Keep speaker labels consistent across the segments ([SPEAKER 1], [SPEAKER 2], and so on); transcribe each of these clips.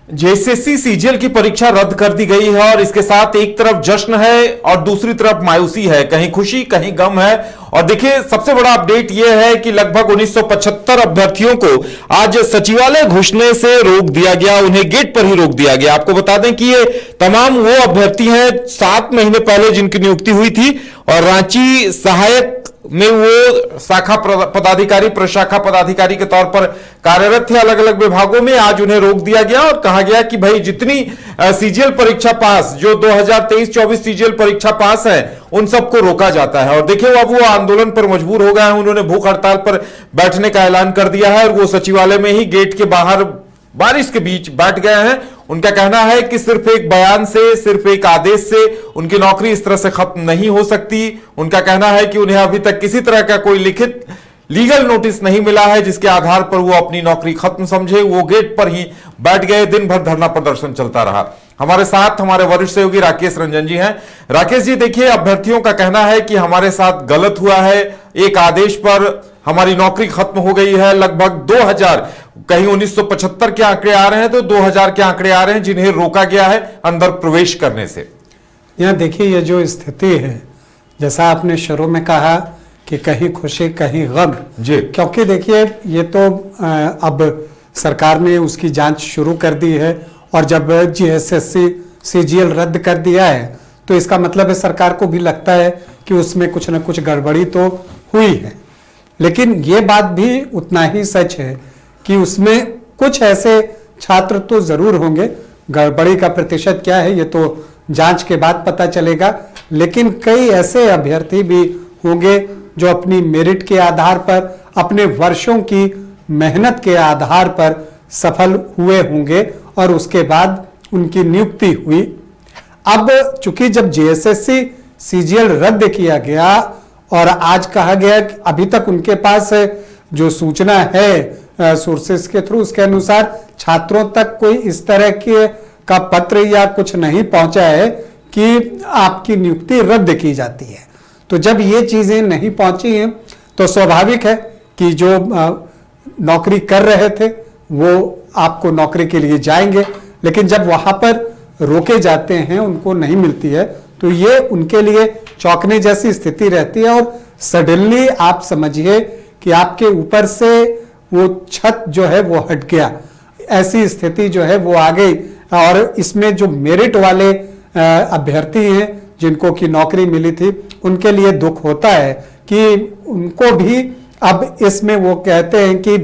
[SPEAKER 1] JSSC CGL की परीक्षा रद्द कर दी गई है और इसके साथ एक तरफ जश्न है और दूसरी तरफ मायूसी है, कहीं खुशी कहीं गम है। और देखिए सबसे बड़ा अपडेट यह है कि लगभग 1975 अभ्यर्थियों को आज सचिवालय घुसने से रोक दिया गया, उन्हें गेट पर ही रोक दिया गया। आपको बता दें कि ये तमाम वो अभ्यर्थी हैं 7 महीने पहले जिनकी नियुक्ति हुई थी और रांची सहायक में वो शाखा पदाधिकारी, प्रशाखा पदाधिकारी के तौर पर कार्यरत थे अलग अलग विभागों में। आज उन्हें रोक दिया गया और कहा गया कि भाई जितनी सीजीएल परीक्षा पास, जो 2023-24 सीजीएल परीक्षा पास है, उन सबको रोका जाता है। और देखिए अब वो आंदोलन पर मजबूर हो गए हैं, उन्होंने भूख हड़ताल पर बैठने का ऐलान कर दिया है और वो सचिवालय में ही गेट के बाहर बारिश के बीच बैठ गए हैं। उनका कहना है कि सिर्फ एक बयान से, सिर्फ एक आदेश से उनकी नौकरी इस तरह से खत्म नहीं हो सकती। उनका कहना है कि उन्हें अभी तक किसी तरह का कोई लिखित लीगल नोटिस नहीं मिला है जिसके आधार पर वो अपनी नौकरी खत्म समझे। वो गेट पर ही बैठ गए, दिन भर धरना प्रदर्शन चलता रहा। हमारे साथ हमारे वरिष्ठ सहयोगी राकेश रंजन जी हैं। राकेश जी, देखिए अभ्यर्थियों का कहना है कि हमारे साथ गलत हुआ है, एक आदेश पर हमारी नौकरी खत्म हो गई है। लगभग 2000, कहीं 1975 के आंकड़े आ रहे हैं तो 2000 के आंकड़े आ रहे हैं जिन्हें रोका गया है अंदर प्रवेश करने से।
[SPEAKER 2] यहाँ देखिए ये जो स्थिति है, जैसा आपने शुरू में कहा कि कहीं खुशी कहीं गम
[SPEAKER 1] जी,
[SPEAKER 2] क्योंकि देखिए ये तो अब सरकार ने उसकी जांच शुरू कर दी है और जब जेएसएससी सीजीएल रद्द कर दिया है तो इसका मतलब है सरकार को भी लगता है कि उसमें कुछ न कुछ गड़बड़ी तो हुई है। लेकिन ये बात भी उतना ही सच है कि उसमें कुछ ऐसे छात्र तो जरूर होंगे, गड़बड़ी का प्रतिशत क्या है ये तो जांच के बाद पता चलेगा, लेकिन कई ऐसे अभ्यर्थी भी होंगे जो अपनी मेरिट के आधार पर, अपने वर्षों की मेहनत के आधार पर सफल हुए होंगे और उसके बाद उनकी नियुक्ति हुई। अब चूंकि जब जेएसएससी सीजीएल रद्द किया गया और आज कहा गया कि अभी तक उनके पास जो सूचना है सोर्सेस के थ्रू, उसके अनुसार छात्रों तक कोई इस तरह के का पत्र या कुछ नहीं पहुंचा है कि आपकी नियुक्ति रद्द की जाती है। तो जब ये चीजें नहीं पहुंची हैं तो स्वाभाविक है कि जो नौकरी कर रहे थे वो आपको नौकरी के लिए जाएंगे, लेकिन जब वहां पर रोके जाते हैं, उनको नहीं मिलती है, तो ये उनके लिए चौंकने जैसी स्थिति रहती है। और सडनली आप समझिए कि आपके ऊपर से वो छत जो है वो हट गया, ऐसी स्थिति जो है वो आ गई। और इसमें जो मेरिट वाले अभ्यर्थी हैं जिनको की नौकरी मिली थी, उनके लिए दुख होता है कि उनको भी अब इसमें वो कहते हैं कि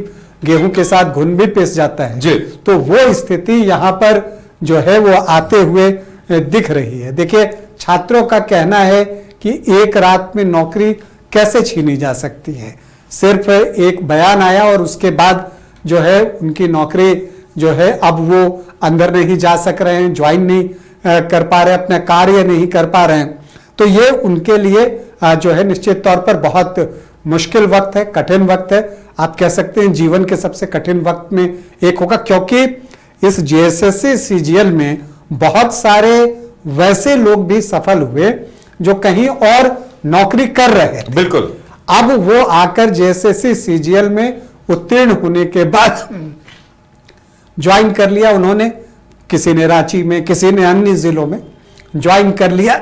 [SPEAKER 2] गेहूं के साथ घुन भी पिस जाता है
[SPEAKER 1] जी।
[SPEAKER 2] तो वो स्थिति यहाँ पर जो है वो आते हुए दिख रही है। देखिए छात्रों का कहना है कि एक रात में नौकरी कैसे छीनी जा सकती है। सिर्फ एक बयान आया और उसके बाद जो है उनकी नौकरी जो है अब वो अंदर नहीं जा सक रहे हैं, ज्वाइन नहीं कर पा रहे, अपना कार्य नहीं कर पा रहे हैं। तो ये उनके लिए जो है निश्चित तौर पर बहुत मुश्किल वक्त है, कठिन वक्त है। आप कह सकते हैं जीवन के सबसे कठिन वक्त में एक होगा, क्योंकि इस जेएसएससी सीजीएल में बहुत सारे वैसे लोग भी सफल हुए जो कहीं और नौकरी कर रहे हैं।
[SPEAKER 1] बिल्कुल।
[SPEAKER 2] अब वो आकर जेएसएससी सीजीएल में उत्तीर्ण होने के बाद ज्वाइन कर लिया उन्होंने, किसी ने रांची में, किसी ने अन्य जिलों में ज्वाइन कर लिया।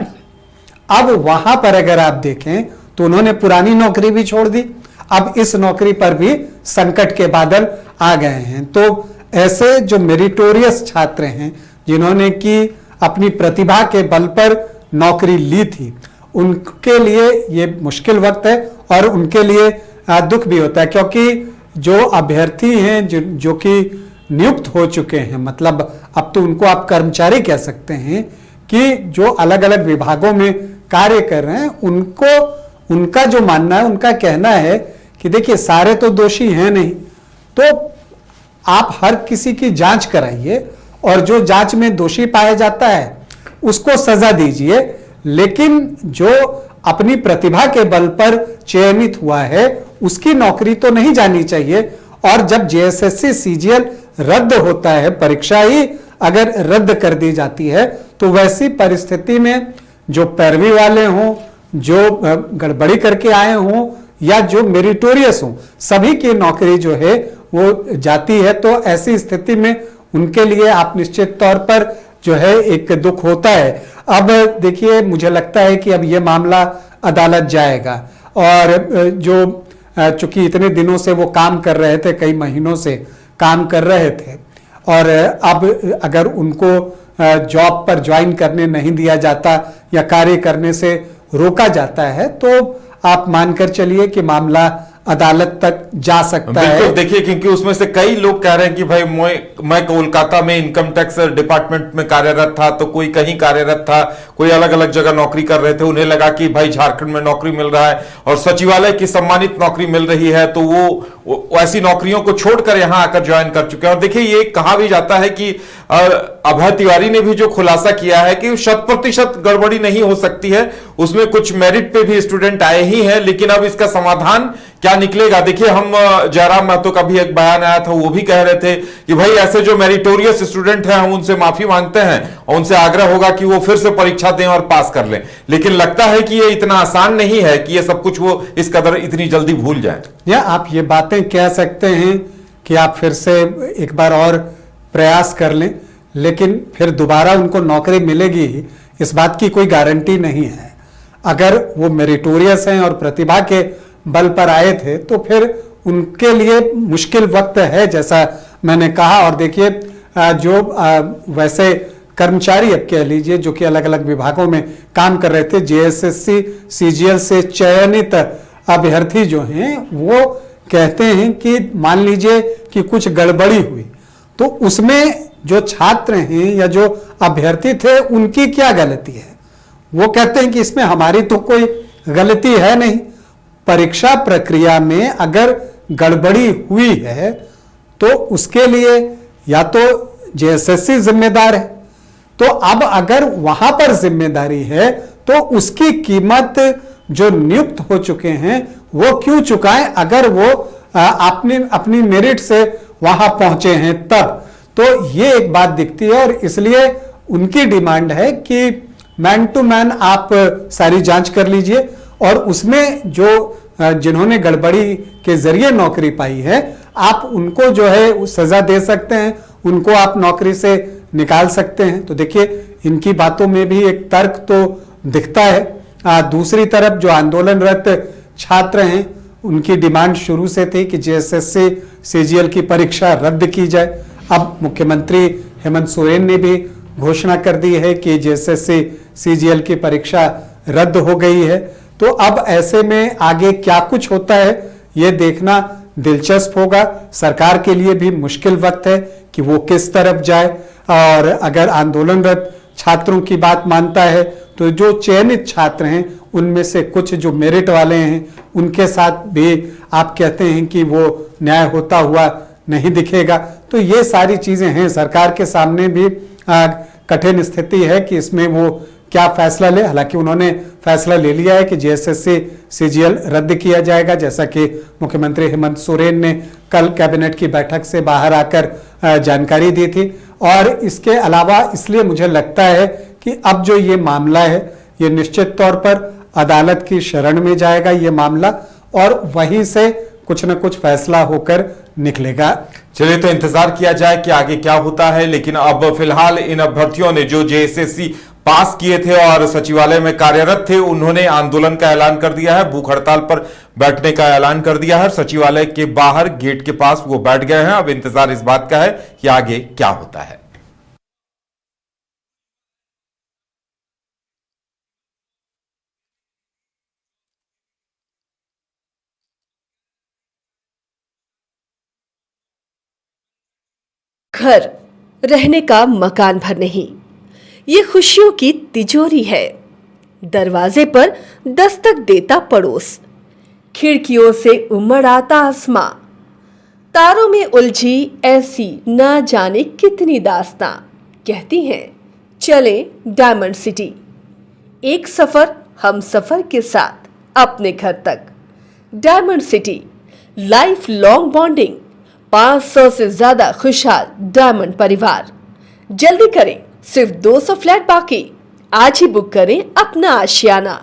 [SPEAKER 2] अब वहां पर अगर आप देखें तो उन्होंने पुरानी नौकरी भी छोड़ दी, अब इस नौकरी पर भी संकट के बादल आ गए हैं। तो ऐसे जो मेरिटोरियस छात्र हैं जिन्होंने की अपनी प्रतिभा के बल पर नौकरी ली थी, उनके लिए ये मुश्किल वक्त है और उनके लिए दुख भी होता है, क्योंकि जो अभ्यर्थी हैं जो कि नियुक्त हो चुके हैं, मतलब अब तो उनको आप कर्मचारी कह सकते हैं, कि जो अलग अलग विभागों में कार्य कर रहे हैं, उनको उनका जो मानना है, उनका कहना है कि देखिए सारे तो दोषी हैं नहीं, तो आप हर किसी की जांच कराइए और जो जांच में दोषी पाया जाता है उसको सजा दीजिए, लेकिन जो अपनी प्रतिभा के बल पर चयनित हुआ है उसकी नौकरी तो नहीं जानी चाहिए। और जब जेएसएससी सीजीएल रद्द होता है, परीक्षा ही अगर रद्द कर दी जाती है, तो वैसी परिस्थिति में जो पैरवी वाले हों, जो गड़बड़ी करके आए हों या जो मेरिटोरियस हों, सभी की नौकरी जो है वो जाती है। तो ऐसी स्थिति में उनके लिए आप निश्चित तौर पर जो है एक दुख होता है। अब देखिए, मुझे लगता है कि अब ये मामला अदालत जाएगा और जो चूंकि इतने दिनों से वो काम कर रहे थे, कई महीनों से काम कर रहे थे, और अब अगर उनको जॉब पर ज्वाइन करने नहीं दिया जाता या कार्य करने से रोका जाता है, तो आप मानकर चलिए कि मामला अदालत तक जा सकता है।
[SPEAKER 1] बिल्कुल, देखिए, क्योंकि उसमें से कई लोग कह रहे हैं कि भाई मैं कोलकाता में इनकम टैक्स डिपार्टमेंट में कार्यरत था, तो कोई कहीं कार्यरत था, कोई अलग अलग जगह नौकरी कर रहे थे, उन्हें लगा कि भाई झारखंड में नौकरी मिल रहा है और सचिवालय की सम्मानित नौकरी मिल रही है, तो वो ऐसी नौकरियों को छोड़कर यहां आकर ज्वाइन कर चुके हैं। और देखिए, ये कहा भी जाता है कि अभय तिवारी ने भी जो खुलासा किया है कि 100% गड़बड़ी नहीं हो सकती है, उसमें कुछ मेरिट पे भी स्टूडेंट आए ही हैं, लेकिन अब इसका समाधान क्या निकलेगा। देखिए, हम जयराम महतो का भी एक बयान आया था, वो भी कह रहे थे कि भाई ऐसे जो मेरिटोरियस स्टूडेंट हैं, हम उनसे माफी मांगते हैं और उनसे आग्रह होगा कि वो फिर से परीक्षा दें और पास कर लें। लेकिन लगता है कि ये इतना आसान नहीं है कि ये सब कुछ वो इस कदर इतनी जल्दी भूल जाए।
[SPEAKER 2] या आप ये बातें कह सकते हैं कि आप फिर से एक बार और प्रयास कर लें, लेकिन फिर दोबारा उनको नौकरी मिलेगी, इस बात की कोई गारंटी नहीं है। अगर वो मेरिटोरियस हैं और प्रतिभा के बल पर आए थे, तो फिर उनके लिए मुश्किल वक्त है, जैसा मैंने कहा। और देखिए, जो वैसे कर्मचारी अब कह लीजिए जो कि अलग अलग विभागों में काम कर रहे थे, जेएसएससी सीजीएल से चयनित अभ्यर्थी जो हैं, वो कहते हैं कि मान लीजिए कि कुछ गड़बड़ी हुई, तो उसमें जो छात्र हैं या जो अभ्यर्थी थे, उनकी क्या गलती है। वो कहते हैं कि इसमें हमारी तो कोई गलती है नहीं। परीक्षा प्रक्रिया में अगर गड़बड़ी हुई है तो उसके लिए या तो जेएसएससी जिम्मेदार है, तो अब अगर वहां पर जिम्मेदारी है तो उसकी कीमत जो नियुक्त हो चुके हैं वो क्यों चुकाएं, अगर वो अपनी मेरिट से वहां पहुंचे हैं तब। तो ये एक बात दिखती है और इसलिए उनकी डिमांड है कि मैन टू मैन आप सारी जांच कर लीजिए और उसमें जो जिन्होंने गड़बड़ी के जरिए नौकरी पाई है, आप उनको जो है सजा दे सकते हैं, उनको आप नौकरी से निकाल सकते हैं। तो देखिए, इनकी बातों में भी एक तर्क तो दिखता है। दूसरी तरफ जो आंदोलनरत छात्र हैं, उनकी डिमांड शुरू से थी कि जेएसएससी सीजीएल की परीक्षा रद्द की जाए। अब मुख्यमंत्री हेमंत सोरेन ने भी घोषणा कर दी है कि जेएसएससी सीजीएल की परीक्षा रद्द हो गई है। तो अब ऐसे में आगे क्या कुछ होता है, ये देखना दिलचस्प होगा। सरकार के लिए भी मुश्किल वक्त है कि वो किस तरफ जाए। और अगर आंदोलनरत छात्रों की बात मानता है तो जो चयनित छात्र हैं, उनमें से कुछ जो मेरिट वाले हैं, उनके साथ भी आप कहते हैं कि वो न्याय होता हुआ नहीं दिखेगा। तो ये सारी चीजें हैं, सरकार के सामने भी कठिन स्थिति है कि इसमें वो क्या फैसला ले। हालांकि उन्होंने फैसला ले लिया है कि जेएसएससी सीजीएल रद्द किया जाएगा, जैसा कि मुख्यमंत्री हेमंत सोरेन ने कल कैबिनेट की बैठक से बाहर आकर जानकारी दी थी। और इसके अलावा इसलिए मुझे लगता है कि अब जो ये मामला है, ये निश्चित तौर पर अदालत की शरण में जाएगा ये मामला, और वहीं से कुछ न कुछ फैसला होकर निकलेगा।
[SPEAKER 1] चलिए, तो इंतजार किया जाए कि आगे क्या होता है। लेकिन अब फिलहाल इन अभ्यर्थियों ने जो जेएसएससी पास किए थे और सचिवालय में कार्यरत थे, उन्होंने आंदोलन का ऐलान कर दिया है, भूख हड़ताल पर बैठने का ऐलान कर दिया है। सचिवालय के बाहर गेट के पास वो बैठ गए हैं। अब इंतजार इस बात का है कि आगे क्या होता है।
[SPEAKER 3] घर रहने का मकान भर नहीं, ये खुशियों की तिजोरी है। दरवाजे पर दस्तक देता पड़ोस, खिड़कियों से उमड़ आता आसमां, तारों में उलझी ऐसी ना जाने कितनी दास्तां। कहती हैं चले डायमंड सिटी, एक सफर हम सफर के साथ अपने घर तक। Diamond city, life long bonding, 500 से ज्यादा खुशहाल डायमंड परिवार। जल्दी करें, सिर्फ 200 फ्लैट बाकी। आज ही बुक करें अपना आशियाना।